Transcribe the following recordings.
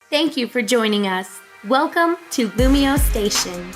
Thank you for joining us. Welcome to LumioStation.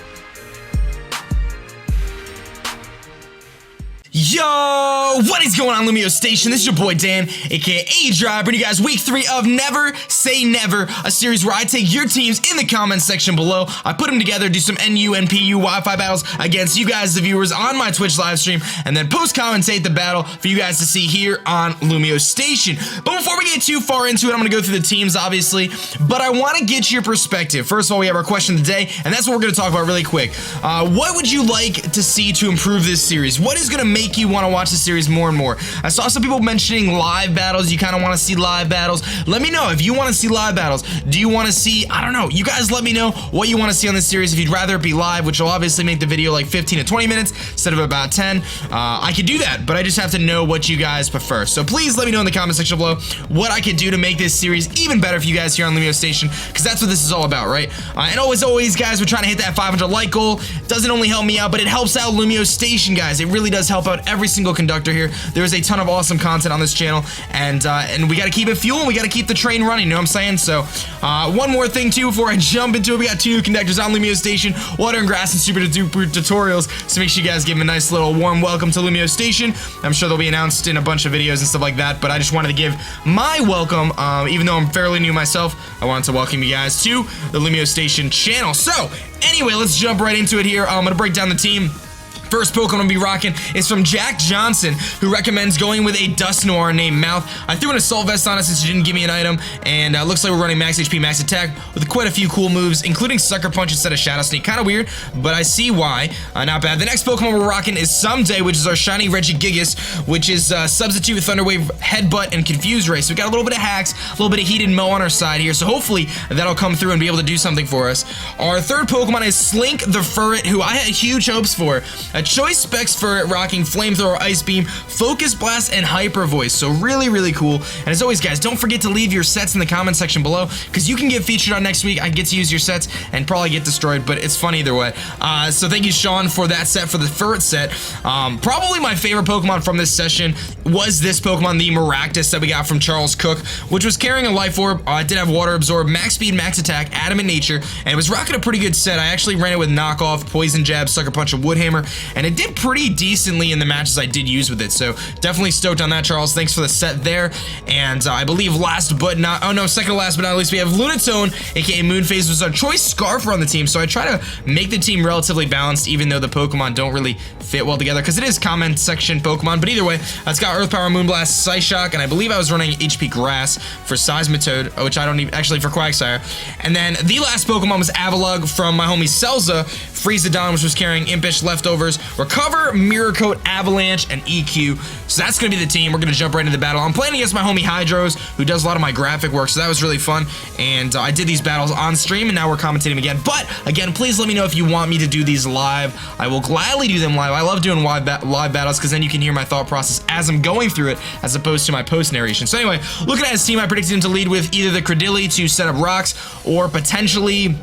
Yo, what is going on, LumioStation? This is your boy Dan, aka aDrive, bringing you guys week 3 of Never Say Never, a series where I take your teams in the comment section below. I put them together, do some NU and PU Wi-Fi battles against you guys, the viewers, on my Twitch live stream, and then post-commentate the battle for you guys to see here on LumioStation. But before we get too far into it, I'm going to go through the teams, obviously, but I want to get your perspective. First of all, we have our question of the day, and that's what we're going to talk about really quick. What would you like to see to improve this series? What is going to make you want to watch the series more and more? I saw some people mentioning live battles. You kind of want to see live battles. Let me know if you want to see live battles. Do you want to see, I don't know, you guys let me know what you want to see on this series. If you'd rather it be live, which will obviously make the video like 15 to 20 minutes instead of about 10, I could do that, but I just have to know what you guys prefer. So please let me know in the comment section below what I could do to make this series even better for you guys here on LumioStation, because that's what this is all about, right? And always, guys, we're trying to hit that 500 like goal. It doesn't only help me out, but it helps out LumioStation, guys. It really does help out every single conductor here. There is a ton of awesome content on this channel, and we got to keep it fueling. We got to keep the train running, you know what I'm saying? So one more thing too before I jump into it, we got 2 new conductors on LumioStation, Water and Grass and Super Duper Tutorials, so make sure you guys give them a nice little warm welcome to LumioStation. I'm sure they'll be announced in a bunch of videos and stuff like that, but I just wanted to give my welcome, even though I'm fairly new myself. I wanted to welcome you guys to the LumioStation channel. So anyway, let's jump right into it here. I'm gonna break down the team. First Pokemon I'm gonna be rocking is from Jack Johnson, who recommends going with a Dust Noir named Mouth. I threw an Assault Vest on it since you didn't give me an item, and looks like we're running Max HP, Max Attack with quite a few cool moves, including Sucker Punch instead of Shadow Sneak. Kind of weird, but I see why. Not bad. The next Pokemon we're rocking is Someday, which is our shiny Regigigas, which is Substitute, Thunder Wave, Headbutt, and Confuse Ray. So we got a little bit of hacks, a little bit of Heated Mow on our side here, so hopefully that'll come through and be able to do something for us. Our third Pokemon is Slink the Furret, who I had huge hopes for. A choice specs for it, rocking Flamethrower, Ice Beam, Focus Blast, and Hyper Voice. So really cool. And as always, guys, don't forget to leave your sets in the comment section below, because you can get featured on next week. I get to use your sets and probably get destroyed, but it's fun either way. So thank you, Sean, for that set, for the Furret set. Probably my favorite Pokemon from this session was this Pokemon, the Maractus, that we got from Charles Cook, which was carrying a Life Orb. It did have Water Absorb, Max Speed, Max Attack, Adamant Nature, and it was rocking a pretty good set. I actually ran it with Knockoff, Poison Jab, Sucker Punch, and Woodhammer, and it did pretty decently in the matches I did use with it. So definitely stoked on that, Charles. Thanks for the set there. And I believe second to last but not least, we have Lunatone, aka Moonphase, was our choice Scarfer on the team. So I try to make the team relatively balanced, even though the Pokemon don't really fit well together, because it is comment section Pokemon. But either way, it's got Earth Power, Moonblast, Psyshock, and I believe I was running HP Grass for Seismitoad, which I don't even, actually for Quagsire. And then the last Pokemon was Avalugg from my homie Selza, Freezedon, which was carrying Impish, Leftovers, Recover, Mirror Coat, Avalanche, and EQ. So that's gonna be the team. We're gonna jump right into the battle. I'm playing against my homie Hydros, who does a lot of my graphic work, so that was really fun. And I did these battles on stream, and now we're commentating again. But again, please let me know if you want me to do these live. I will gladly do them live. I love doing live battles, because then you can hear my thought process as I'm going through it, as opposed to my post narration. So anyway, looking at his team, I predicted him to lead with either the Credilli to set up rocks, or potentially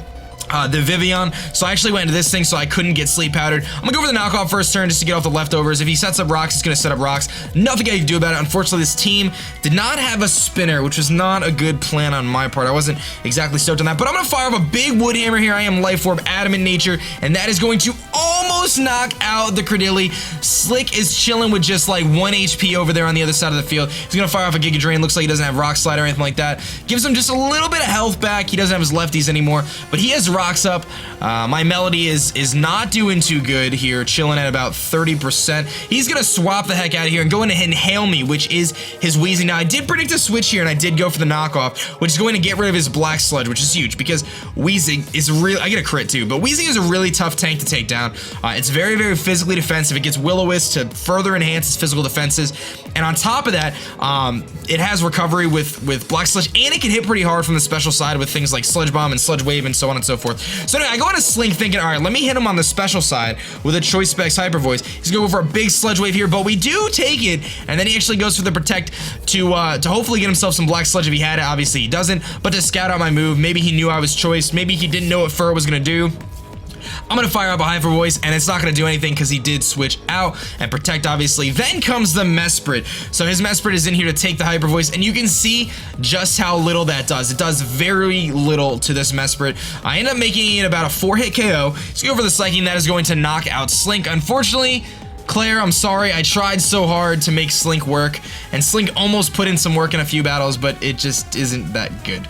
the Vivian. So I actually went into this thing so I couldn't get sleep powdered. I'm gonna go for the knockoff first turn just to get off the leftovers. If he sets up rocks, he's gonna set up rocks. Nothing I can do about it. Unfortunately, this team did not have a spinner, which was not a good plan on my part. I wasn't exactly stoked on that, but I'm gonna fire up a big Woodhammer here. I am Life Orb, Adamant Nature, and that is going to almost knock out the Credilli. Slick is chilling with just like 1 HP over there on the other side of the field. He's gonna fire off a Giga Drain. Looks like he doesn't have Rock Slide or anything like that. Gives him just a little bit of health back. He doesn't have his lefties anymore, but he has rocks up. My Melody is not doing too good here, chilling at about 30%. He's gonna swap the heck out of here and go in and Inhale Me, which is his Wheezing. Now, I did predict a switch here, and I did go for the knockoff, which is going to get rid of his Black Sludge, which is huge, because Wheezing is really, I get a crit too, but Wheezing is a really tough tank to take down. It's very physically defensive. It gets Will-O-Wisp to further enhance its physical defenses, and on top of that, it has recovery with Black Sludge, and it can hit pretty hard from the special side with things like Sludge Bomb and Sludge Wave and so on and so forth. So anyway, I go on a Slink thinking, all right, let me hit him on the special side with a Choice Specs Hyper Voice. He's gonna go for a big Sludge Wave here, but we do take it, and then he actually goes for the Protect to hopefully get himself some Black Sludge if he had it. Obviously he doesn't, but to scout out my move. Maybe he knew I was Choice, maybe he didn't know what Fur was gonna do. I'm gonna fire up a Hyper Voice, and it's not gonna do anything because he did switch out and protect, obviously. Then comes the Mesprit. So his Mesprit is in here to take the Hyper Voice, and you can see just how little that does. It does very little to this Mesprit. I end up making it about a 4-hit KO. So go for the Psychic, that is going to knock out Slink. Unfortunately, Claire, I'm sorry, I tried so hard to make Slink work, and Slink almost put in some work in a few battles, but it just isn't that good.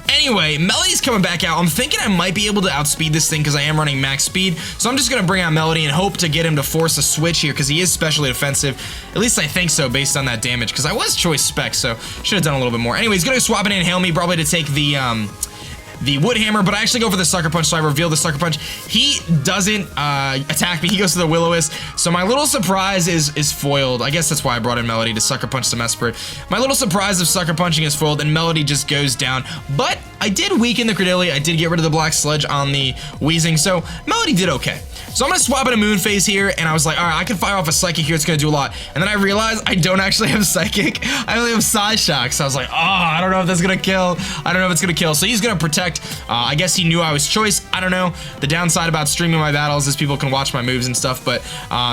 Anyway, Melody's coming back out. I'm thinking I might be able to outspeed this thing because I am running max speed, so I'm just going to bring out Melody and hope to get him to force a switch here because he is specially defensive. At least I think so based on that damage, because I was choice spec, so should have done a little bit more. Anyway, he's going to swap it in and Hail Me, probably to take the Wood Hammer, but I actually go for the Sucker Punch, so I reveal the Sucker Punch. He doesn't attack me. He goes to the Will-O-Wisp, so my little surprise is foiled. I guess that's why I brought in Melody, to Sucker Punch the Mesprit. My little surprise of Sucker Punching is foiled, and Melody just goes down, but I did weaken the Credillia. I did get rid of the Black Sludge on the Weezing, so Melody did okay. So I'm going to swap in a Moonphase here, and I was like, all right, I can fire off a Psychic here. It's going to do a lot. And then I realized I don't actually have Psychic. I only have Psyshock. So I was like, oh, I don't know if that's going to kill. I don't know if it's going to kill. So he's going to protect. I guess he knew I was choice. I don't know. The downside about streaming my battles is people can watch my moves and stuff. But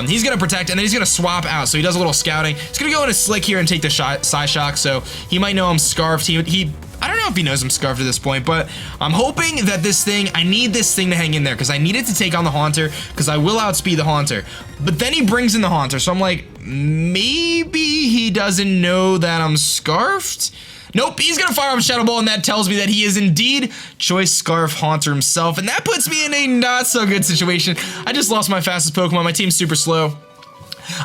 he's going to protect, and then he's going to swap out. So he does a little scouting. He's going to go into Slick here and take the Psyshock. So he might know I'm Scarfed. I don't know if he knows I'm Scarfed at this point, but I'm hoping that I need this thing to hang in there because I need it to take on the Haunter because I will outspeed the Haunter. But then he brings in the Haunter, so I'm like, maybe he doesn't know that I'm Scarfed? Nope, he's gonna fire up Shadow Ball, and that tells me that he is indeed Choice Scarf Haunter himself, and that puts me in a not so good situation. I just lost my fastest Pokemon. My team's super slow.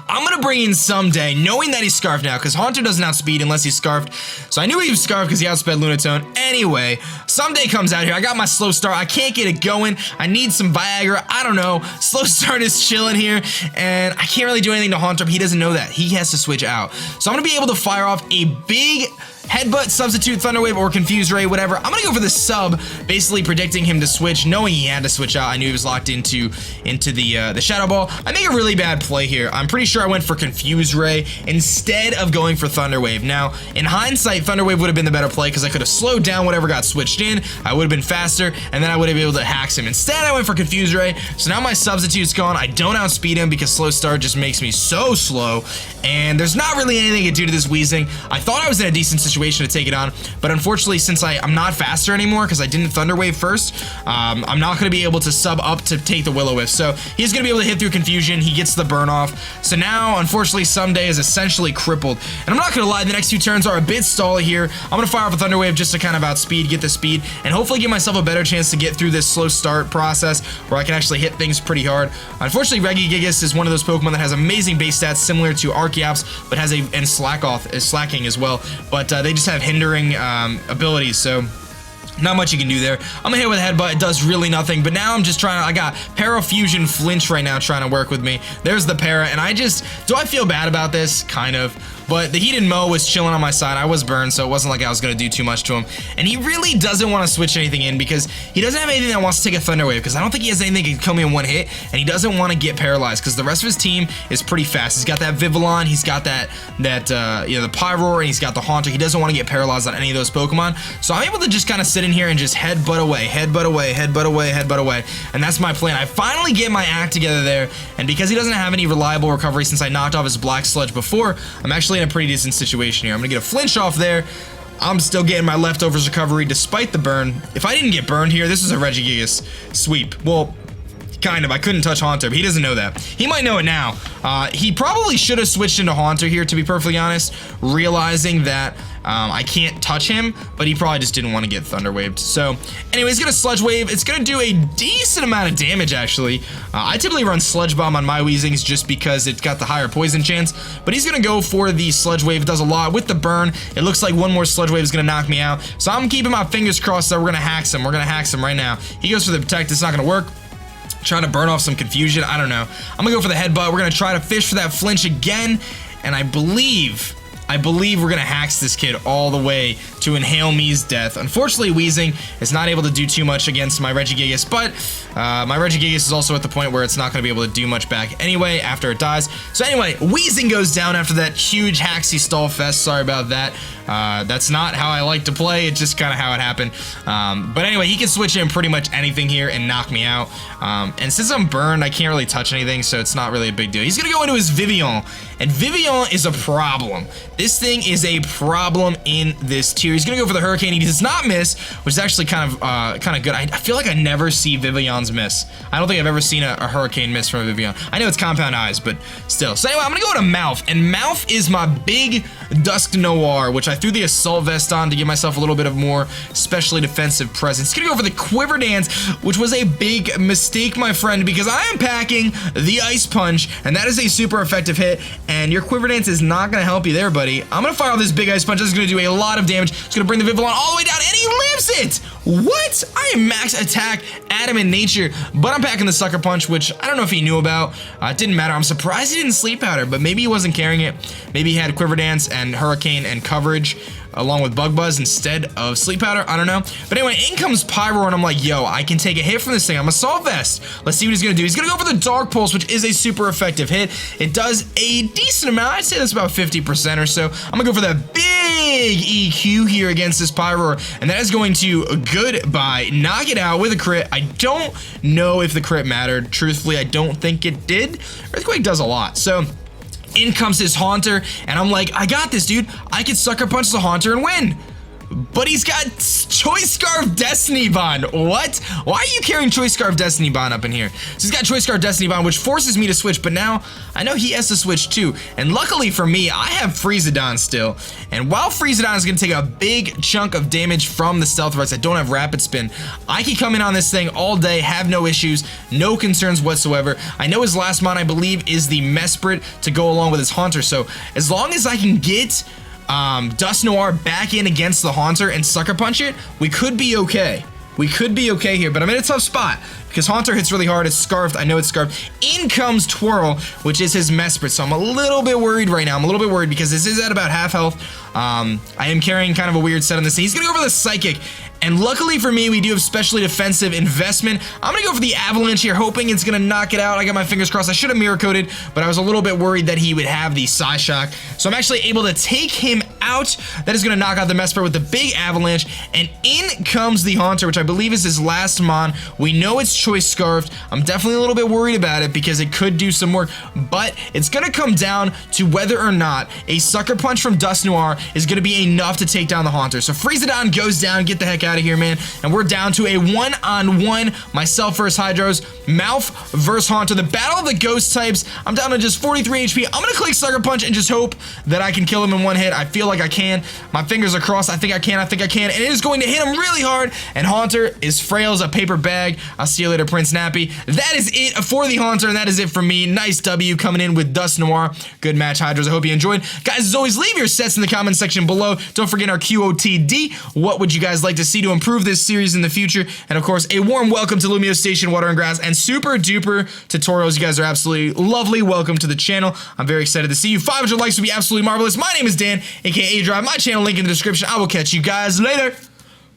I'm gonna bring in Someday, knowing that he's Scarfed now, because Haunter doesn't outspeed unless he's Scarfed. So I knew he was Scarfed because he outsped Lunatone. Anyway, Someday comes out here. I got my Slow Start. I can't get it going. I need some Viagra. I don't know. Slow Start is chilling here, and I can't really do anything to Haunter, but he doesn't know that. He has to switch out. So I'm gonna be able to fire off a big Headbutt, Substitute, Thunder Wave, or Confuse Ray, whatever. I'm gonna go for the sub, basically predicting him to switch, knowing he had to switch out. I knew he was locked into the Shadow Ball. I make a really bad play here. I'm pretty sure I went for Confuse Ray instead of going for Thunder Wave. Now, in hindsight, Thunder Wave would have been the better play because I could have slowed down whatever got switched in. I would have been faster, and then I would have been able to hacks him. Instead, I went for Confuse Ray, so now my Substitute's gone. I don't outspeed him because Slow Start just makes me so slow, and there's not really anything I can do to this Weezing. I thought I was in a decent situation to take it on, but unfortunately, since I'm not faster anymore because I didn't Thunder Wave first, I'm not going to be able to sub up to take the Will-O-Wisp. So he's going to be able to hit through Confusion. He gets the burn off. So now, unfortunately, Someday is essentially crippled. And I'm not going to lie, the next few turns are a bit stally here. I'm going to fire off a Thunder Wave just to kind of outspeed, get the speed, and hopefully give myself a better chance to get through this slow start process where I can actually hit things pretty hard. Unfortunately, Regigigas is one of those Pokemon that has amazing base stats similar to Archeops, but has and slacking as well. But they just have hindering abilities, so not much you can do there. I'm gonna hit with a Headbutt. It does really nothing, but now I'm just I got Parafusion Flinch right now trying to work with me. There's the Para, and do I feel bad about this? Kind of. But the Heated Mow was chilling on my side. I was burned, so it wasn't like I was going to do too much to him. And he really doesn't want to switch anything in because he doesn't have anything that wants to take a Thunder Wave because I don't think he has anything that can kill me in one hit, and he doesn't want to get paralyzed because the rest of his team is pretty fast. He's got that Vivillon, he's got the Pyroar, and he's got the Haunter. He doesn't want to get paralyzed on any of those Pokemon. So I'm able to just kind of sit in here and just headbutt away, headbutt away, headbutt away, headbutt away. And that's my plan. I finally get my act together there, and because he doesn't have any reliable recovery since I knocked off his Black Sludge before, I'm actually in a pretty decent situation here. I'm gonna get a flinch off there. I'm still getting my leftovers recovery despite the burn. If I didn't get burned here, this is a Regigigas sweep. Well, kind of. I couldn't touch Haunter, but he doesn't know that. He might know it now. He probably should have switched into Haunter here, to be perfectly honest, realizing that I can't touch him, but he probably just didn't want to get Thunder Waved. So, anyway, he's going to Sludge Wave. It's going to do a decent amount of damage, actually. I typically run Sludge Bomb on my Weezings just because it's got the higher poison chance, but he's going to go for the Sludge Wave. It does a lot. With the burn, it looks like one more Sludge Wave is going to knock me out. So, I'm keeping my fingers crossed that we're going to hack him. We're going to hack him right now. He goes for the Protect. It's not going to work. Trying to burn off some Confusion. I don't know. I'm going to go for the Headbutt. We're going to try to fish for that flinch again, and I believe we're going to hack this kid all the way to inhale me's death. Unfortunately, Wheezing is not able to do too much against my Regigigas, but my Regigigas is also at the point where it's not going to be able to do much back anyway after it dies. So anyway, Wheezing goes down after that huge Haxie stall fest. Sorry about that. That's not how I like to play. It's just kind of how it happened. But anyway, he can switch in pretty much anything here and knock me out. And since I'm burned, I can't really touch anything, so it's not really a big deal. He's going to go into his Vivillon, and Vivillon is a problem. This thing is a problem in this tier. He's going to go for the Hurricane. He does not miss, which is actually kind of good. I feel like I never see Vivillons miss. I don't think I've ever seen a Hurricane miss from a Vivillon. I know it's Compound Eyes, but still. So anyway, I'm going to go to Mouth, and Mouth is my big Dusk Noir, which I threw the Assault Vest on to give myself a little bit of more specially defensive presence. He's going to go for the Quiver Dance, which was a big mistake, my friend, because I am packing the Ice Punch, and that is a super effective hit, and your Quiver Dance is not going to help you there, buddy. I'm going to fire off this big Ice Punch. This is going to do a lot of damage. It's going to bring the Vivillon all the way down, and he lives it! What? I am max attack Adam in nature, but I'm packing the Sucker Punch, which I don't know if he knew about. It didn't matter. I'm surprised he didn't Sleep Powder, but maybe he wasn't carrying it. Maybe he had Quiver Dance and Hurricane and coverage along with Bug Buzz instead of Sleep Powder. I don't know. But anyway, in comes Pyro, and I'm like, yo, I can take a hit from this thing. I'm Assault Vest. Let's see what he's going to do. He's going to go for the Dark Pulse, which is a super effective hit. It does a decent amount. I'd say that's about 50% or so. I'm going to go for that big EQ here against this Pyro, and that is going to goodbye. Knock it out with a crit. I don't know if the crit mattered. Truthfully, I don't think it did. Earthquake does a lot. So in comes his Haunter, and I'm like, I got this, dude. I could Sucker Punch the Haunter and win. But he's got Choice Scarf Destiny Bond. What? Why are you carrying Choice Scarf Destiny Bond up in here? So he's got Choice Scarf Destiny Bond, which forces me to switch, but now I know he has to switch too. And luckily for me, I have Freezadon still. And while Freezadon is going to take a big chunk of damage from the Stealth Rights, I don't have Rapid Spin. I can come in on this thing all day, have no issues, no concerns whatsoever. I know his last mon, I believe, is the Mesprit to go along with his Haunter. So as long as I can get Dusk Noir back in against the Haunter and Sucker Punch it, we could be okay. We could be okay here, but I'm in a tough spot because Haunter hits really hard. It's Scarfed. I know it's Scarfed. In comes Twirl, which is his Mesprit, so I'm a little bit worried right now. I'm a little bit worried because this is at about half health. I am carrying kind of a weird set on this thing. He's going to go for the Psychic, and luckily for me, we do have specially defensive investment. I'm going to go for the Avalanche here, hoping it's going to knock it out. I got my fingers crossed. I should have Mirror Coated, but I was a little bit worried that he would have the Psyshock. So I'm actually able to take him out. That is going to knock out the Mesprit with the big Avalanche, and in comes the Haunter, which I believe is his last mon. We know it's Choice Scarfed. I'm definitely a little bit worried about it because it could do some work, but it's going to come down to whether or not a Sucker Punch from Dusk Noir is going to be enough to take down the Haunter. So Freezadon goes down. Get the heck out of here, man. And we're down to a one-on-one. Myself versus Hydros. Mouth versus Haunter. The battle of the ghost types. I'm down to just 43 HP. I'm going to click Sucker Punch and just hope that I can kill him in one hit. I feel like I can. My fingers are crossed. I think I can. I think I can. And it is going to hit him really hard. And Haunter is frail as a paper bag. I'll see you later, Prince Nappy. That is it for the Haunter, and that is it for me. Nice W coming in with Dusk Noir. Good match, Hydros. I hope you enjoyed. Guys, as always, leave your sets in the comment section below. Don't forget our QOTD. What would you guys like to see to improve this series in the future? And of course, a warm welcome to LumioStation, Water and Grass, and super duper tutorials. You guys are absolutely lovely. Welcome to the channel. I'm very excited to see you. 500 likes would be absolutely marvelous. My name is Dan, aka aDrive. My channel link in the description. I will catch you guys later.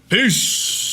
Peace.